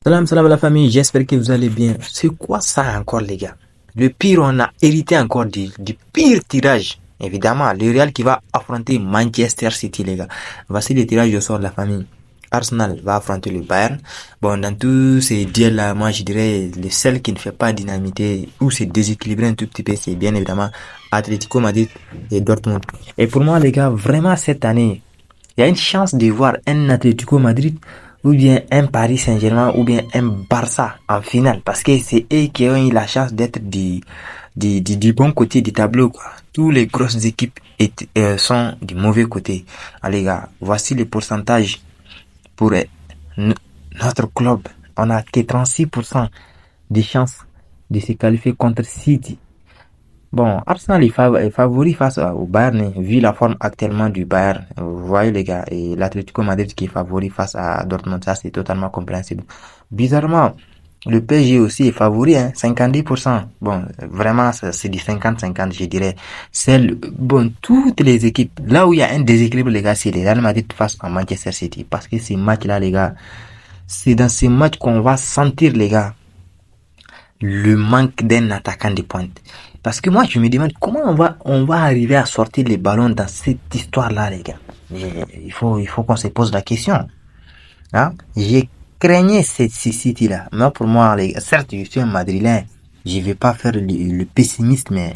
Salam, salam à la famille, j'espère que vous allez bien. C'est quoi ça encore les gars? Le pire, on a hérité encore du pire tirage. Évidemment, le Real qui va affronter Manchester City les gars. Voici le tirage au sort de la famille. Arsenal va affronter le Bayern. Bon, dans tous ces duels-là, moi je dirais le seul qui ne fait pas dynamiter ou c'est déséquilibré un tout petit peu, c'est bien évidemment Atlético Madrid et Dortmund. Et pour moi les gars, vraiment cette année, il y a une chance de voir un Atlético Madrid ou bien un Paris Saint-Germain ou bien un Barça en finale parce que c'est eux qui ont eu la chance d'être du bon côté du tableau quoi. Tous les grosses équipes sont du mauvais côté. Allez les gars, voici les pourcentages pour notre club. On a que 36% de chances de se qualifier contre City. Bon, Arsenal est favori face au Bayern, hein, vu la forme actuellement du Bayern. Vous voyez les gars, et l'Atlético Madrid qui est favori face à Dortmund, ça c'est totalement compréhensible. Bizarrement, le PSG aussi est favori, hein, 50%. Bon, vraiment, c'est du 50-50, je dirais. Bon, toutes les équipes, là où il y a un déséquilibre, les gars, c'est le Real Madrid face à Manchester City. Parce que ces matchs-là, les gars, c'est dans ces matchs qu'on va sentir, les gars, le manque d'un attaquant de pointe. Parce que moi, je me demande comment on va arriver à sortir les ballons dans cette histoire-là, les gars. Il faut qu'on se pose la question. Hein? J'ai craigné cette City-là. Mais pour moi, les gars, certes, je suis un Madrilène. Je vais pas faire le pessimiste, mais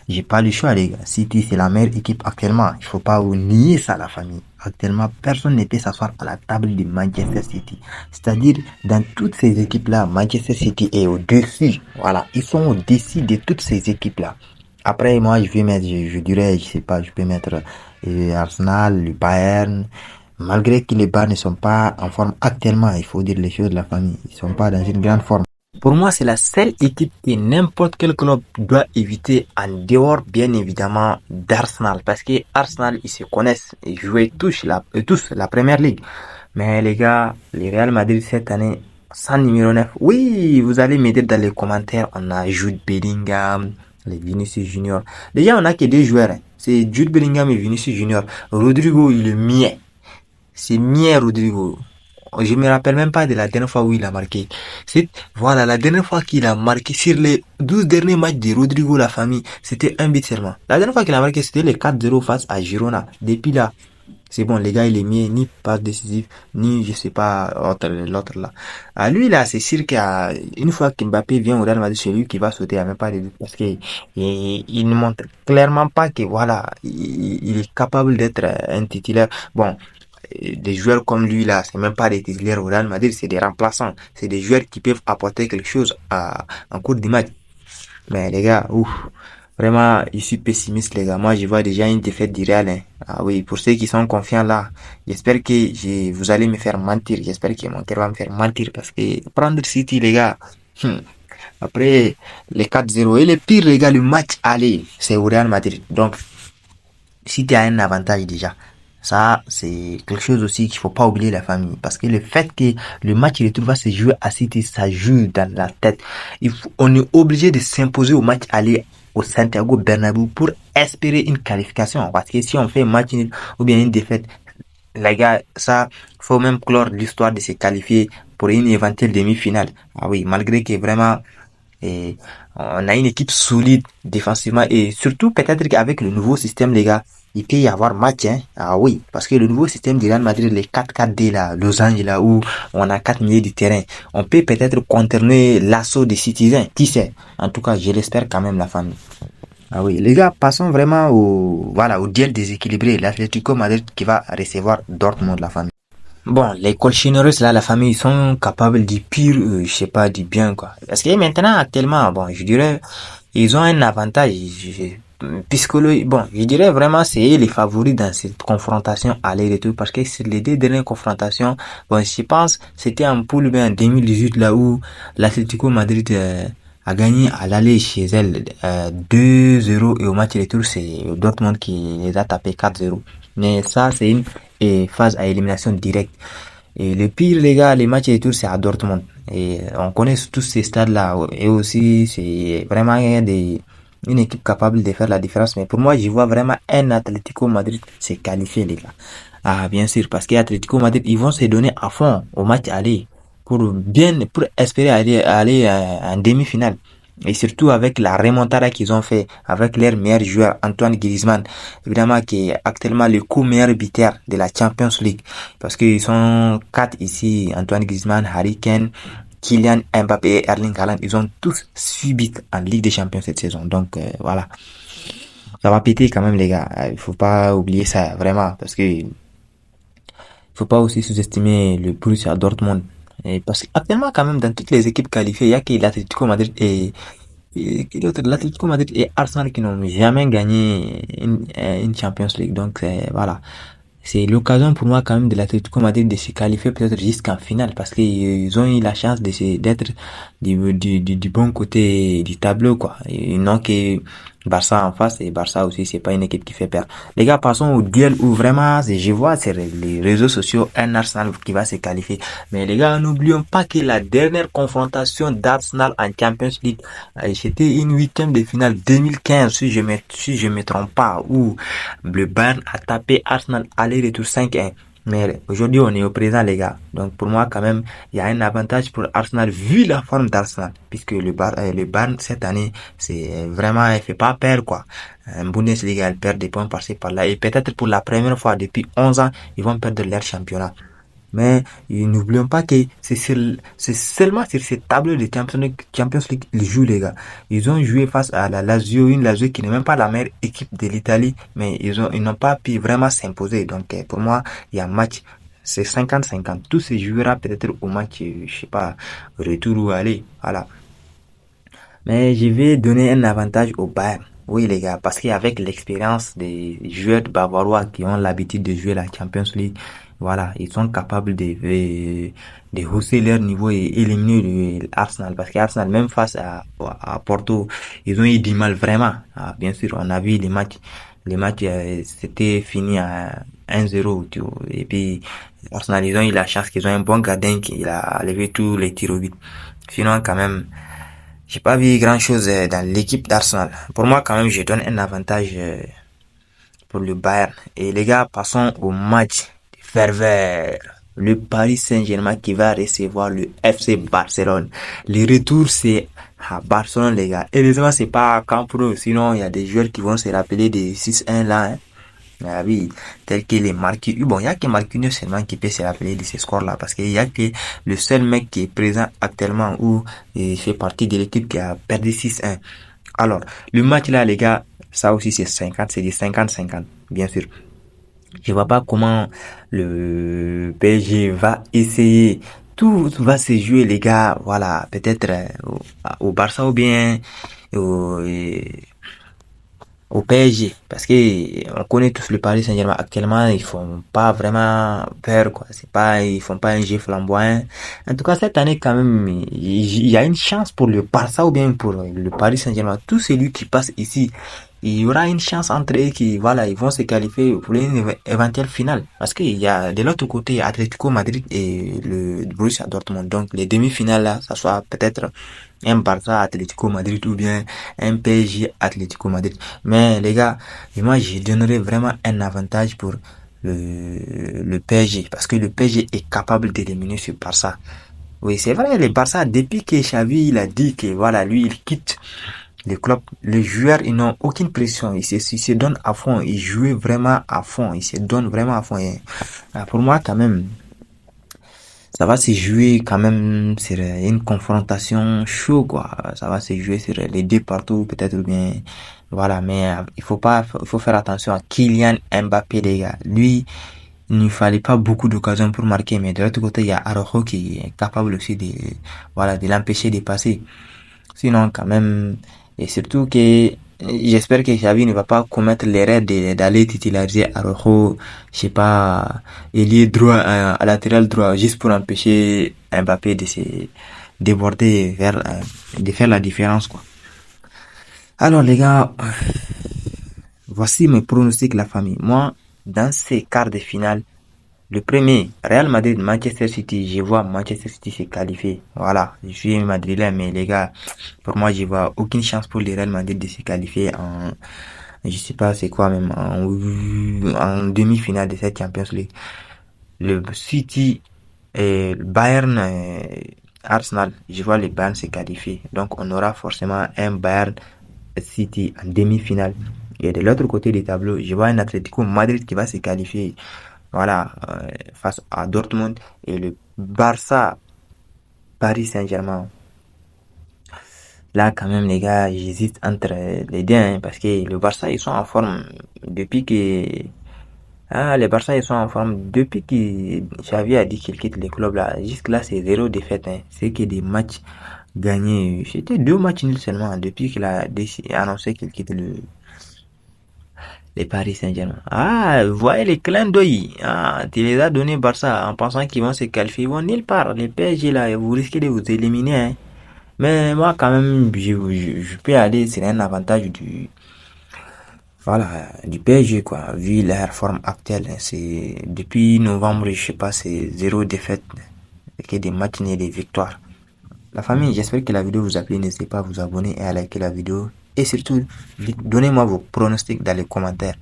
j'ai pas le choix, les gars. City, c'est la meilleure équipe actuellement. Il faut pas vous nier ça, la famille. Actuellement, personne ne peut s'asseoir à la table de Manchester City. C'est-à-dire, dans toutes ces équipes-là, Manchester City est au-dessus. Voilà. Ils sont au-dessus de toutes ces équipes-là. Après, moi, je vais mettre, je dirais, je sais pas, je peux mettre Arsenal, le Bayern. Malgré que les Bayern ne sont pas en forme actuellement, il faut dire les choses de la famille. Ils sont pas dans une grande forme. Pour moi, c'est la seule équipe que n'importe quel club doit éviter en dehors, bien évidemment, d'Arsenal. Parce que Arsenal, ils se connaissent. Ils jouent tous la première ligue. Mais les gars, le Real Madrid cette année, sans numéro 9. Oui, vous allez m'aider dans les commentaires. On a Jude Bellingham, les Vinicius Junior. Déjà, on a que deux joueurs, hein. C'est Jude Bellingham et Vinicius Junior. Rodrigo, il est mien. C'est mien, Rodrigo. Je me rappelle même pas de la dernière fois où il a marqué. Voilà, la dernière fois qu'il a marqué sur les 12 derniers matchs de Rodrigo la famille, c'était un but seulement. La dernière fois qu'il a marqué, c'était les 4-0 face à Girona. Depuis là, c'est bon, les gars, il est mis ni passe décisif, ni, je sais pas, l'autre là. À lui là, c'est sûr qu'une fois qu'Mbappé vient au Real Madrid, c'est lui qui va sauter, il n'y a même pas de doute. Parce que il ne montre clairement pas que voilà, il est capable d'être un titulaire. Bon, des joueurs comme lui là, c'est même pas des titulaires au Real Madrid, c'est des remplaçants, c'est des joueurs qui peuvent apporter quelque chose en cours du match. Mais les gars, ouf, vraiment, je suis pessimiste les gars. Moi, je vois déjà une défaite du Real, hein. Ah oui, pour ceux qui sont confiants là, j'espère que vous allez me faire mentir. J'espère que mon cœur va me faire mentir parce que prendre City les gars. Après les 4-0 et le pire les gars, le match aller, c'est au Real Madrid. Donc City a un avantage déjà. Ça, c'est quelque chose aussi qu'il faut pas oublier la famille. Parce que le fait que le match retour va se jouer à City, ça joue dans la tête. On est obligé de s'imposer au match aller au Santiago Bernabéu pour espérer une qualification. Parce que si on fait un match nul ou bien une défaite, les gars, ça, faut même clore l'histoire de se qualifier pour une éventuelle demi-finale. Ah oui, malgré que vraiment, on a une équipe solide défensivement et surtout peut-être qu'avec le nouveau système, les gars, il peut y avoir match, hein. Ah oui, parce que le nouveau système du Real Madrid, les 4-4-D là, losange là, où on a 4 milieux du terrain, on peut peut-être contourner l'assaut des citoyens, qui sait. En tout cas, je l'espère quand même la famille. Ah oui, les gars, passons vraiment au duel déséquilibré, l'Atlético Madrid qui va recevoir Dortmund la famille. Bon, les colchineros là, la famille, ils sont capables du pire, je sais pas, du bien quoi. Parce que maintenant, actuellement, bon, je dirais, ils ont un avantage psychologique. Bon, je dirais vraiment c'est eux les favoris dans cette confrontation aller-retour parce que c'est les deux dernières confrontations. Bon, je pense c'était en poule B en 2018 là où l'Atlético Madrid a gagné à l'aller chez elle 2-0 et au match retour c'est Dortmund qui les a tapé 4-0. Mais ça c'est une phase à élimination directe. Et le pire les gars, les matchs retour c'est à Dortmund. Et on connaît tous ces stades là et aussi c'est vraiment une équipe capable de faire la différence. Mais pour moi, je vois vraiment un Atlético Madrid se qualifier, les gars. Ah, bien sûr, parce qu'Atlético Madrid, ils vont se donner à fond au match aller. pour espérer aller en demi-finale. Et surtout avec la remontada qu'ils ont fait avec leur meilleur joueur Antoine Griezmann, évidemment qui est actuellement le co-meilleur buteur de la Champions League, parce qu'ils sont quatre ici: Antoine Griezmann, Harry Kane, Kylian Mbappé et Erling Haaland. Ils ont tous subi en Ligue des Champions cette saison. Donc voilà, ça va péter quand même les gars. Il faut pas oublier ça vraiment, parce que faut pas aussi sous-estimer le Borussia Dortmund. Et parce qu'actuellement, quand même, dans toutes les équipes qualifiées, il y a que l'Atlético Madrid et qui d'autre? L'Atlético Madrid et Arsenal qui n'ont jamais gagné une Champions League. Donc, voilà. C'est l'occasion pour moi quand même de l'Atlético Madrid de se qualifier peut-être jusqu'en finale, parce qu'ils ont eu la chance d'être du bon côté du tableau, quoi. Et non que Barça en face, et Barça aussi c'est pas une équipe qui fait peur. Les gars, passons au duel où vraiment je vois sur les réseaux sociaux un Arsenal qui va se qualifier. Mais les gars, n'oublions pas que la dernière confrontation d'Arsenal en Champions League, c'était une huitième de finale 2015 si je me trompe pas, où le Bayern a tapé Arsenal aller-retour 5-1. Mais aujourd'hui, on est au présent, les gars. Donc, pour moi, quand même, il y a un avantage pour Arsenal, vu la forme d'Arsenal. Puisque le Bayern, cette année, c'est vraiment, il fait pas peur, quoi. En Bundesliga, elle perd des points par-ci, par-là. Et peut-être pour la première fois depuis 11 ans, ils vont perdre leur championnat. Mais n'oublions pas que c'est seulement sur ces tableaux de Champions League ils jouent, les gars. Ils ont joué face à la Lazio, une Lazio qui n'est même pas la meilleure équipe de l'Italie, mais ils n'ont pas pu vraiment s'imposer. Donc pour moi, il y a un match, c'est 50-50. Tout se jouera peut-être au match, je sais pas, retour ou aller. Voilà. Mais je vais donner un avantage au Bayern. Oui, les gars, parce qu'avec l'expérience des joueurs bavarois qui ont l'habitude de jouer la Champions League, voilà, ils sont capables de hausser leur niveau et éliminer l'Arsenal. Parce qu'Arsenal, même face à Porto, ils ont eu du mal vraiment. Ah, bien sûr, on a vu les matchs, c'était fini à 1-0, tu vois. Et puis, Arsenal, ils ont eu la chance qu'ils ont un bon gardien qui a levé tous les tirs au but. Sinon, quand même, j'ai pas vu grand chose dans l'équipe d'Arsenal. Pour moi, quand même, je donne un avantage pour le Bayern. Et les gars, passons au match de ferveur. Le Paris Saint-Germain qui va recevoir le FC Barcelone. Le retour, c'est à Barcelone, les gars. Heureusement, c'est pas à Camp Nou. Sinon, il y a des joueurs qui vont se rappeler des 6-1 là, hein. Ah oui, tel qu'il est marqué. Bon, il y a que Marquinhos seulement qui peut se rappeler de ces scores-là, parce qu'il y a que le seul mec qui est présent actuellement où il fait partie de l'équipe qui a perdu 6-1. Alors, le match là, les gars, ça aussi c'est 50, c'est des 50-50, bien sûr. Je vois pas comment le PSG va essayer. Tout va se jouer, les gars. Voilà, peut-être au Barça ou bien au, au PSG, parce que on connaît tous le Paris Saint-Germain actuellement, ils font pas vraiment peur, quoi. C'est pas, ils font pas un jeu flamboyant. En tout cas, cette année, quand même, il y a une chance pour le Barça ou bien pour le Paris Saint-Germain. Tout celui qui passe ici, il y aura une chance entre eux qui, voilà, ils vont se qualifier pour une éventuelle finale. Parce qu'il y a de l'autre côté Atlético Madrid et le Borussia Dortmund. Donc, les demi-finales là, ça soit peut-être un Barça Atlético Madrid ou bien un PSG Atlético Madrid. Mais les gars, moi je donnerais vraiment un avantage pour le PSG, parce que le PSG est capable d'éliminer ce Barça. Oui, c'est vrai, le Barça, depuis que Xavi il a dit que voilà, lui il quitte le club, les joueurs ils n'ont aucune pression, ils se donnent à fond, ils jouent vraiment à fond, ils se donnent vraiment à fond. Et, pour moi quand même, ça va se jouer quand même sur une confrontation chaud, quoi. Ça va se jouer sur les deux partout, peut-être bien, voilà. Mais il faut faire attention à Kylian Mbappé, les gars. Lui, il ne fallait pas beaucoup d'occasions pour marquer, mais de l'autre côté, il y a Araujo qui est capable aussi voilà, de l'empêcher de passer. Sinon, quand même, et surtout que j'espère que Xavi ne va pas commettre l'erreur d'aller titulariser Araujo, je sais pas, ailier droit, à latéral droit, juste pour empêcher Mbappé de se déborder de faire la différence, quoi. Alors, les gars, voici mes pronostics, la famille. Moi, dans ces quarts de finale, le premier, Real Madrid, Manchester City, je vois Manchester City se qualifier. Voilà, je suis madrilène, mais les gars, pour moi, je vois aucune chance pour le Real Madrid de se qualifier je sais pas c'est quoi même, en demi-finale de cette Champions League. Le City Et Bayern, Arsenal, je vois les Bayern se qualifier. Donc, on aura forcément un Bayern City en demi-finale. Et de l'autre côté du tableau, je vois un Atlético Madrid qui va se qualifier, voilà, face à Dortmund et le Barça Paris Saint-Germain. Là, quand même, les gars, j'hésite entre les deux, hein, parce que le Barça, ils sont en forme depuis que... Ah, les Barça, ils sont en forme depuis que Xavi a dit qu'il quitte le club, là. Jusque-là, c'est zéro défaite, hein. C'est que des matchs gagnés. C'était deux matchs nuls seulement, hein, depuis qu'il a annoncé qu'il quitte les Paris Saint-Germain. Ah, vous voyez les clins d'œil. Ah, tu les as donné Barça en pensant qu'ils vont se qualifier. Ils vont nulle part. Les PSG, là, vous risquez de vous éliminer, hein. Mais moi, quand même, je peux aller, c'est un avantage voilà, du PSG, quoi, vu leur forme actuelle. C'est, depuis novembre, je sais pas, c'est zéro défaite, et que des matchs et des victoires. La famille, j'espère que la vidéo vous a plu. N'hésitez pas à vous abonner et à liker la vidéo. Et surtout, donnez-moi vos pronostics dans les commentaires.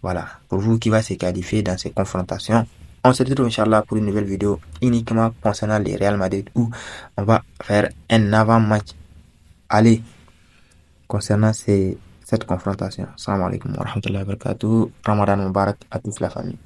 Voilà, pour vous qui va se qualifier dans ces confrontations. On se retrouve, Inch'Allah, pour une nouvelle vidéo uniquement concernant les Real Madrid où on va faire un avant-match. Allez, concernant cette confrontation. Salam alaikum wa rahmatullahi wa barakatuh. Ramadan Mubarak à toute la famille.